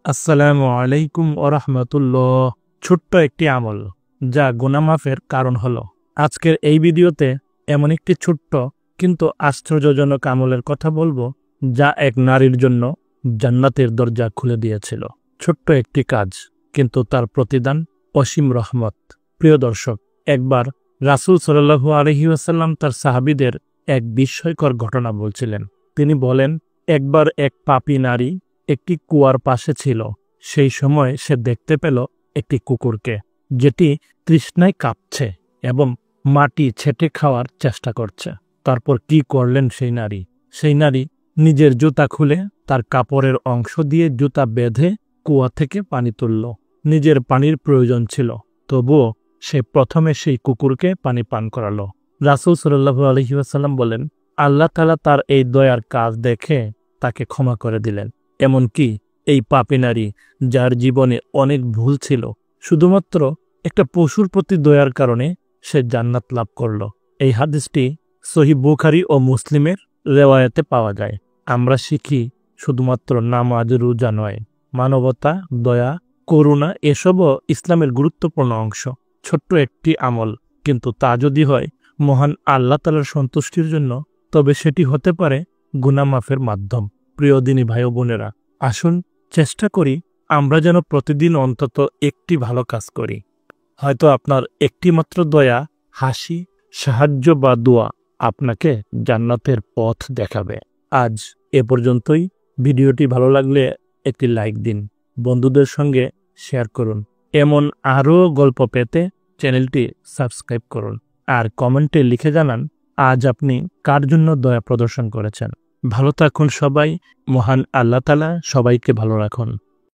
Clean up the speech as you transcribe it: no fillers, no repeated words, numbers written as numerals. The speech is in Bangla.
আসসালামু আলাইকুম ওরহমতুল্লাহ। ছোট্ট একটি আমল যা গুনাহ মাফের কারণ হলো। আজকের এই ভিডিওতে এমন একটি ছোট্ট কিন্তু আশ্চর্যজনক আমলের কথা বলবো যা এক নারীর জন্য জান্নাতের দরজা খুলে দিয়েছিল। ছোট্ট একটি কাজ, কিন্তু তার প্রতিদান অসীম রহমত। প্রিয় দর্শক, একবার রাসূল সাল্লাল্লাহু আলাইহি ওয়াসাল্লাম তার সাহাবীদের এক বিস্ময়কর ঘটনা বলছিলেন। তিনি বলেন, একবার এক পাপী নারী একটি কুয়ার পাশে ছিল। সেই সময় সে দেখতে পেল একটি কুকুরকে, যেটি তৃষ্ণায় কাঁপছে এবং মাটি ছেটে খাওয়ার চেষ্টা করছে। তারপর কি করলেন সেই নারী নিজের জুতা খুলে তার কাপড়ের অংশ দিয়ে জুতা বেঁধে কুয়া থেকে পানি তুলল। নিজের পানির প্রয়োজন ছিল, তবুও সে প্রথমে সেই কুকুরকে পানি পান করালো। রাসূল সাল্লাল্লাহু আলাইহি ওয়াসাল্লাম বলেন, আল্লাহ তাআলা তার এই দয়ার কাজ দেখে তাকে ক্ষমা করে দিলেন। এমনকি এই পাপী নারী, যার জীবনে অনেক ভুল ছিল, শুধুমাত্র একটা পশুর প্রতি দয়ার কারণে সে জান্নাত লাভ করল। এই হাদিসটি সহিহ বুখারী ও মুসলিমের রেওয়ায়াতে পাওয়া যায়। আমরা শিখি, শুধুমাত্র নামাজ রোজা নয়, মানবতা, দয়া, করুণা এসবও ইসলামের গুরুত্বপূর্ণ অংশ। ছোট্ট একটি আমল, কিন্তু তা যদি হয় মহান আল্লাহ তাআলার সন্তুষ্টির জন্য, তবে সেটি হতে পারে গুনাহ মাফের মাধ্যম। প্রিয় দিনী ভাই ও বোনেরা, আসুন চেষ্টা করি আমরা যেন প্রতিদিন অন্তত একটি ভালো কাজ করি। হয়তো আপনার একটি মাত্র দয়া, হাসি, সাহায্য বা দোয়া আপনাকে জান্নাতের পথ দেখাবে। আজ এ পর্যন্তই। ভিডিওটি ভালো লাগলে একটি লাইক দিন, বন্ধুদের সঙ্গে শেয়ার করুন। এমন আরও গল্প পেতে চ্যানেলটি সাবস্ক্রাইব করুন, আর কমেন্টে লিখে জানান আজ আপনি কার জন্য দয়া প্রদর্শন করেছেন। ভালো থাকুন সবাই। মহান আল্লাহ তাআলা সবাইকে ভালো রাখুন।